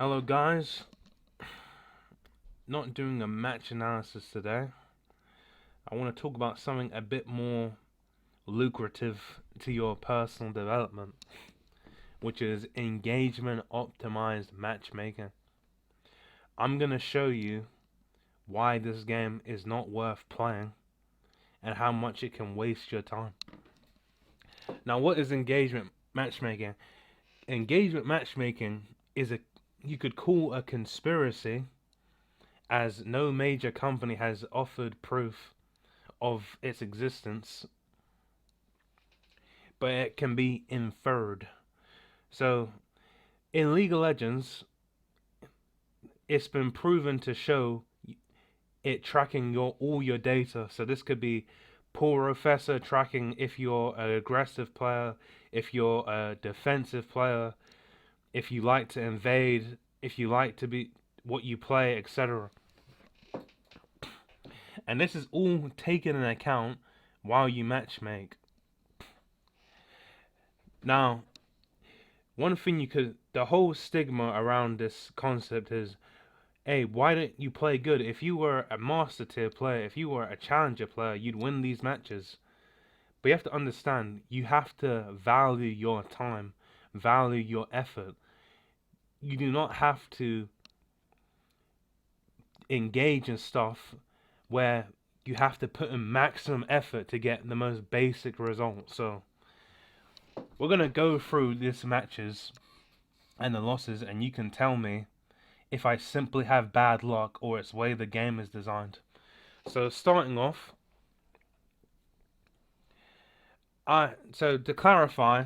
Hello guys, not doing a match analysis today. I want to talk about something a bit more lucrative to your personal development, which is engagement optimized matchmaking. I'm going to show you why this game is not worth playing and how much it can waste your time. Now, what is engagement matchmaking? Engagement matchmaking is you could call a conspiracy, as no major company has offered proof of its existence, but it can be inferred. So, in League of Legends, it's been proven to show it tracking all your data. So this could be Poor Professor tracking if you're an aggressive player, if you're a defensive player, if you like to invade, if you like to be what you play, etc. And this is all taken into account while you matchmake. Now, one thing the whole stigma around this concept is, hey, why don't you play good? If you were a master tier player, if you were a challenger player, you'd win these matches. But you have to understand, you have to value your time, value your effort. You do not have to engage in stuff where you have to put in maximum effort to get the most basic result. So we're gonna go through these matches and the losses, and you can tell me if I simply have bad luck or it's the way the game is designed. So starting off, so to clarify,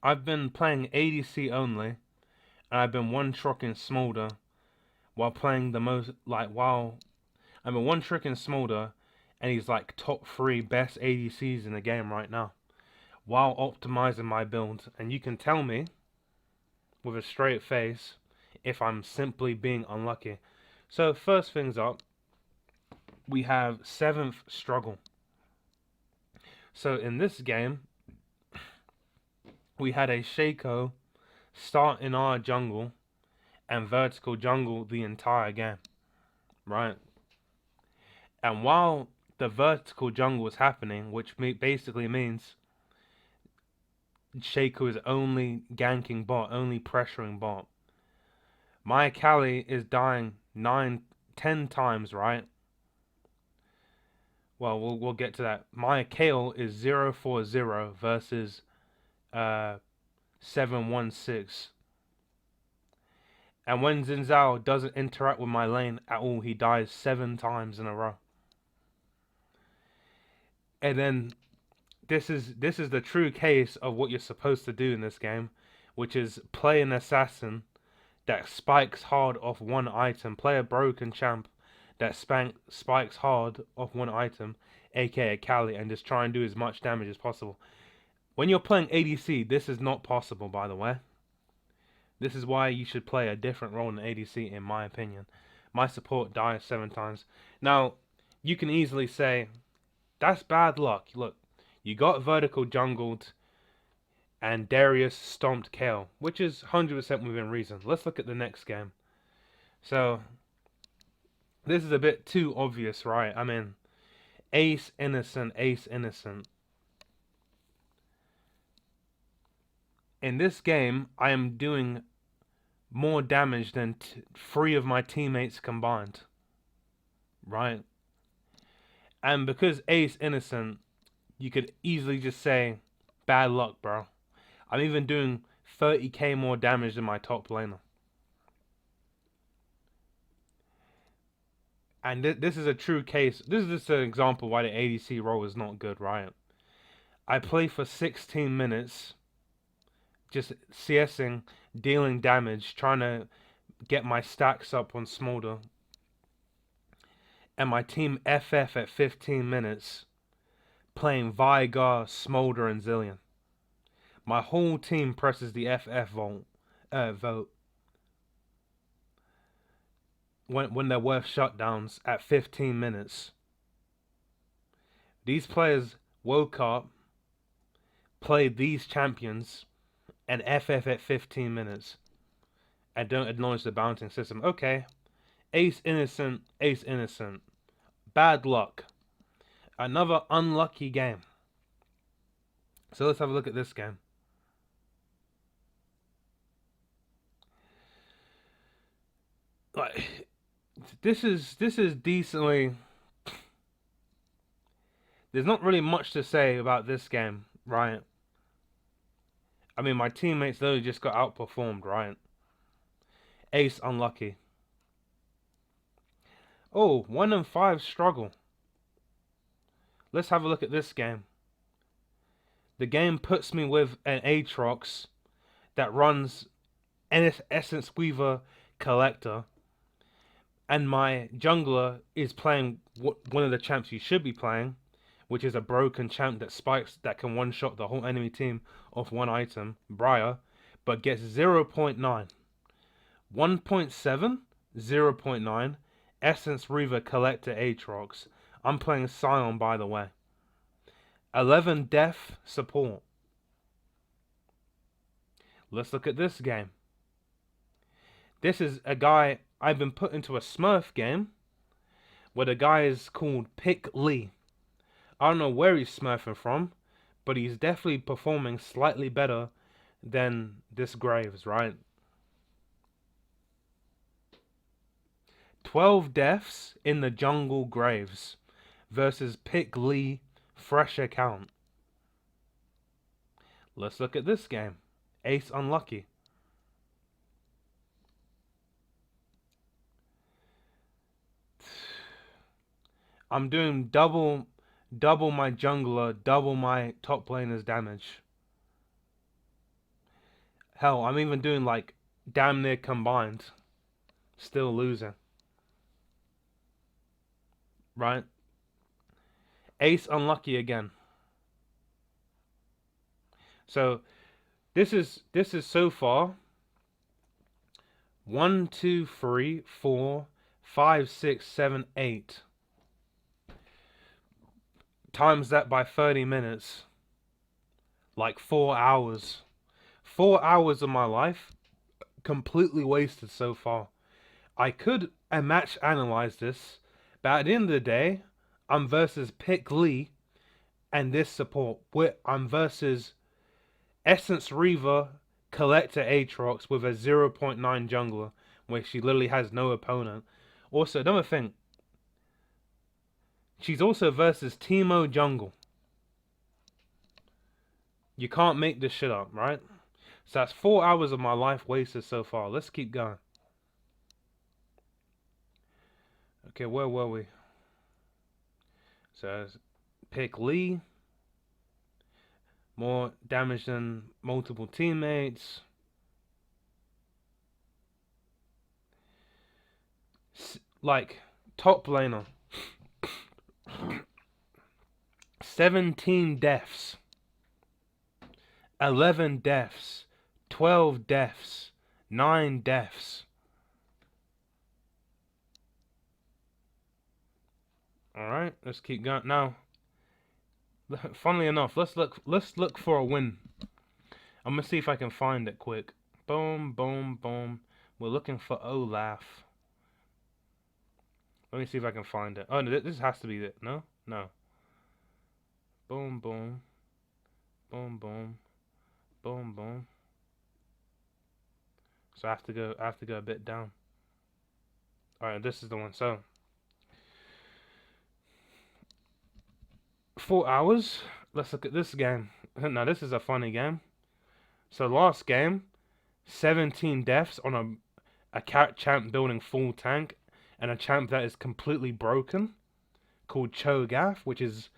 I've been playing ADC only, and I've been one-tricking Smolder while playing while I've been one-tricking Smolder, and he's like top 3 best ADCs in the game right now, while optimizing my build. And you can tell me with a straight face if I'm simply being unlucky. So first things up, we have 7th struggle. So in this game, we had a Shaco start in our jungle and vertical jungle the entire game, right? And while the vertical jungle was happening, which basically means Shaco is only ganking bot, only pressuring bot, my Akali is dying 10 times, right? Well, we'll get to that. My Kale is 0-4-0 versus 7-1-6. And when Xin Zhao doesn't interact with my lane at all, he dies 7 times in a row. And then this is the true case of what you're supposed to do in this game, which is play an assassin that spikes hard off one item, play a broken champ that spikes hard off one item, aka Kali, and just try and do as much damage as possible. When you're playing ADC, this is not possible, by the way. This is why you should play a different role in ADC, in my opinion. My support dies 7 times. Now, you can easily say, that's bad luck. Look, you got vertical jungled, and Darius stomped Kale, which is 100% within reason. Let's look at the next game. So, this is a bit too obvious, right? I mean, ace innocent, ace innocent. In this game, I am doing more damage than 3 of my teammates combined, right? And because ace innocent, you could easily just say, bad luck, bro. I'm even doing 30k more damage than my top laner. And this is a true case. This is just an example why the ADC role is not good, right? I play for 16 minutes, just CSing, dealing damage, trying to get my stacks up on Smolder. And my team FF at 15 minutes, playing Vigar, Smolder, and Zillion. My whole team presses the FF vote when they're worth shutdowns at 15 minutes. These players woke up, played these champions, and FF at 15 minutes. and don't acknowledge the balancing system. Okay, ace innocent, ace innocent. Bad luck. Another unlucky game. So let's have a look at this game. Like, this is decently. There's not really much to say about this game, right? I mean, my teammates literally just got outperformed, right? Ace unlucky. Oh, 1 and 5 struggle. Let's have a look at this game. The game puts me with an Aatrox that runs Essence Weaver Collector, and my jungler is playing one of the champs you should be playing, which is a broken champ that spikes that can one-shot the whole enemy team off one item, Briar, but gets 0.9. 1.7, 0.9, Essence Reaver Collector Aatrox. I'm playing Scion, by the way. 11 Death support. Let's look at this game. This is a guy I've been put into a Smurf game where the guy is called Pick Lee. I don't know where he's smurfing from, but he's definitely performing slightly better than this Graves, right? 12 deaths in the jungle Graves versus Pick Lee fresh account. Let's look at this game. Ace unlucky. I'm doing double my jungler, double my top laner's damage. Hell, I'm even doing like damn near combined. Still losing. Right? Ace unlucky again. So this is so far 1, 2, 3, 4, 5, 6, 7, 8. Times that by 30 minutes. Like 4 hours. 4 hours of my life completely wasted so far. I could match analyze this, but at the end of the day, I'm versus Pick Lee and this support. I'm versus Essence Reaver Collector Aatrox with a 0.9 jungler, where she literally has no opponent. Also, another thing, she's also versus Teemo Jungle. You can't make this shit up, right? So that's 4 hours of my life wasted so far. Let's keep going. Okay, where were we? So, Pick Lee. More damage than multiple teammates. Like, top laner. 17 deaths. 11 deaths. 12 deaths. 9 deaths. Alright, let's keep going. Now, funnily enough, let's look for a win. I'm gonna see if I can find it quick. Boom, boom, boom. We're looking for Olaf. Let me see if I can find it. Oh, no, this has to be it. No? No. Boom, boom. Boom, boom. Boom, boom. So I have to go a bit down. Alright, this is the one. So 4 hours. Let's look at this game. Now this is a funny game. So last game, 17 deaths on a cat champ building full tank, and a champ that is completely broken, called Cho'Gath, which is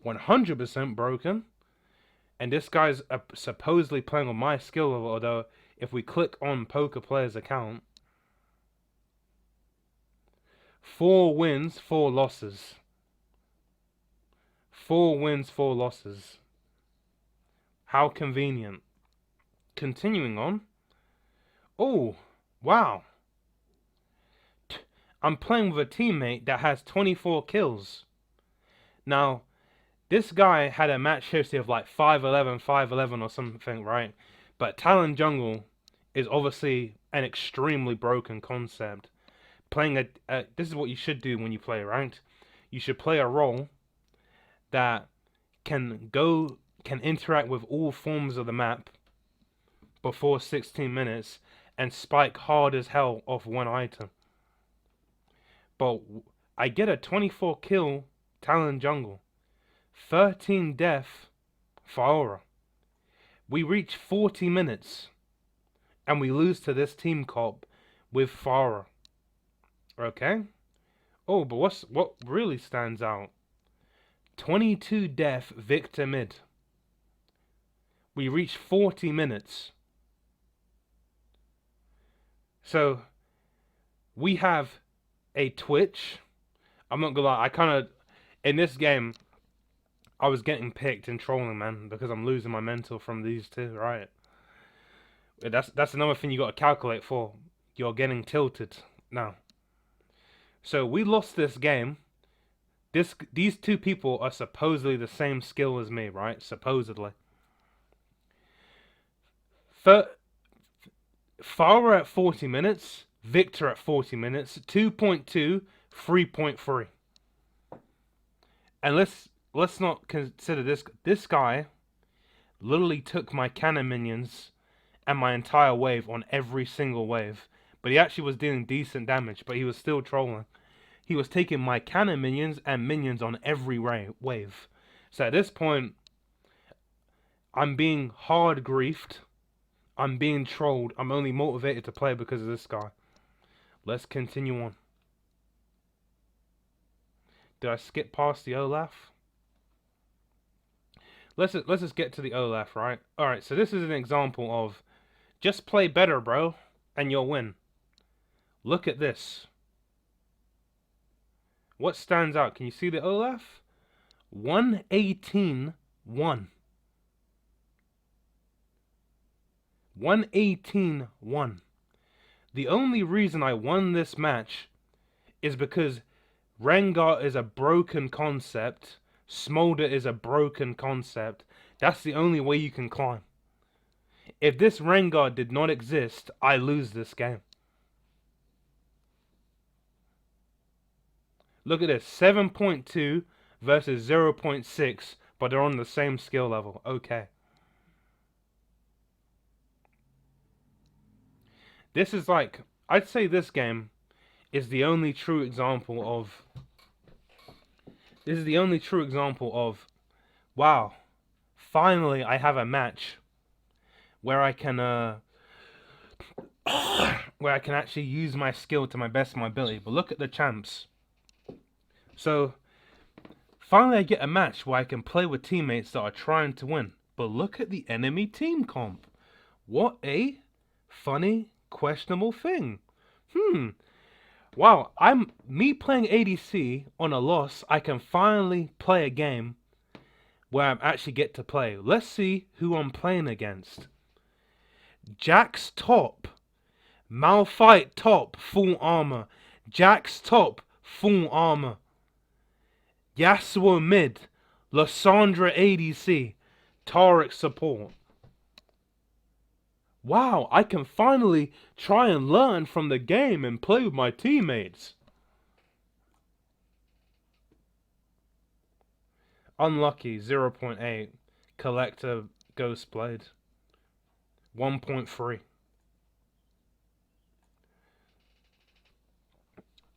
100% broken. And this guy's supposedly playing on my skill level, although if we click on Poker Player's account, 4 wins, 4 losses. 4 wins, 4 losses. How convenient. Continuing on. Oh, wow. I'm playing with a teammate that has 24 kills. Now, this guy had a match history of like 5-11, 5-11 or something, right? But Talon Jungle is obviously an extremely broken concept. Playing this is what you should do when you play ranked. You should play a role that can interact with all forms of the map before 16 minutes and spike hard as hell off one item. But I get a 24 kill Talon jungle, 13 death Faora. We reach 40 minutes and we lose to this team comp with Faora. Okay? Oh, but what really stands out? 22 death Victor mid. We reach 40 minutes. So we have a Twitch. I'm not gonna lie, in this game I was getting picked and trolling, man, because I'm losing my mental from these two, right? That's another thing you gotta calculate for. You're getting tilted now. So we lost this game. These two people are supposedly the same skill as me, right? Supposedly. Faora at 40 minutes, Victor at 40 minutes, 2.2, 3.3. And let's not consider this. This guy literally took my cannon minions and my entire wave on every single wave. But he actually was dealing decent damage, but he was still trolling. He was taking my cannon minions and minions on every wave. So at this point, I'm being hard griefed. I'm being trolled. I'm only motivated to play because of this guy. Let's continue on. Did I skip past the Olaf? Let's just get to the Olaf, right? Alright, so this is an example of just play better, bro, and you'll win. Look at this. What stands out? Can you see the Olaf? 118-1. 118-1. The only reason I won this match is because Rengar is a broken concept. Smolder is a broken concept. That's the only way you can climb. If this Rengar did not exist, I lose this game. Look at this. 7.2 versus 0.6, but they're on the same skill level. Okay. This is like, I'd say this game is the only true example of, wow, finally I have a match where I can actually use my skill to my best of my ability. But look at the champs. So finally I get a match where I can play with teammates that are trying to win. But look at the enemy team comp. What a funny, questionable thing. Wow, me playing ADC on a loss, I can finally play a game where I actually get to play. Let's see who I'm playing against. Jax top. Malphite top, full armor. Jax top, full armor. Yasuo mid. Lysandra ADC. Taric support. Wow, I can finally try and learn from the game and play with my teammates. Unlucky, 0.8. Collector Ghostblade. 1.3.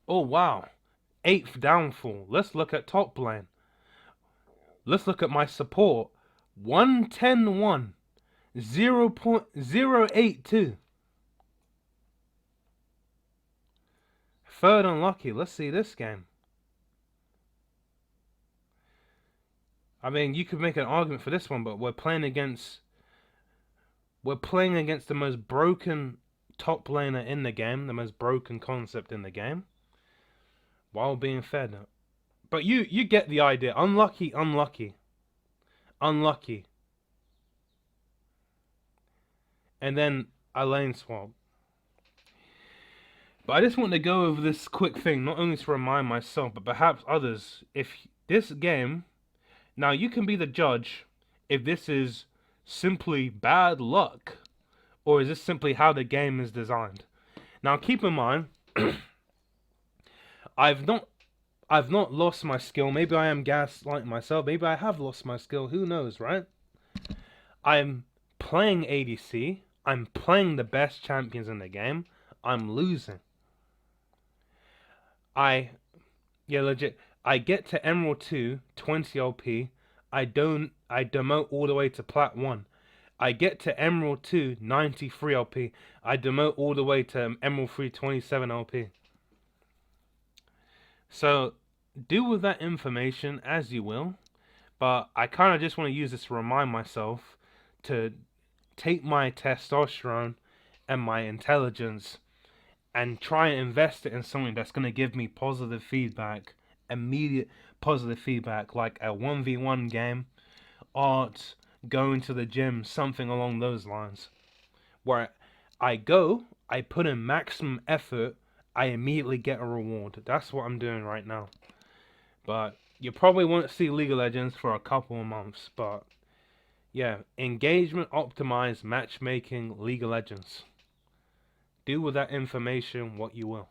Oh, wow. 8th downfall. Let's look at top lane. Let's look at my support. 110-1. 0.082. Third unlucky. Let's see this game. I mean, you could make an argument for this one, but we're playing against the most broken top laner in the game, the most broken concept in the game, while being fed. But you get the idea. Unlucky, unlucky, unlucky. And then a lane swap. But I just want to go over this quick thing, not only to remind myself, but perhaps others. If this game, now you can be the judge if this is simply bad luck, or is this simply how the game is designed? Now, keep in mind, I've not I've not lost my skill. Maybe I am gaslighting myself. Maybe I have lost my skill. Who knows, right? I'm playing ADC. I'm playing the best champions in the game. I'm losing. I Yeah, legit. I get to Emerald 2, 20 LP. I demote all the way to Plat 1. I get to Emerald 2, 93 LP. I demote all the way to Emerald 3, 27 LP. So, do with that information as you will, but I kind of just want to use this to remind myself to take my testosterone and my intelligence and try and invest it in something that's going to give me positive feedback, immediate positive feedback, like a 1v1 game, art, going to the gym, something along those lines. Where I go, I put in maximum effort, I immediately get a reward. That's what I'm doing right now. But you probably won't see League of Legends for a couple of months. But yeah, engagement optimized matchmaking League of Legends. Do with that information what you will.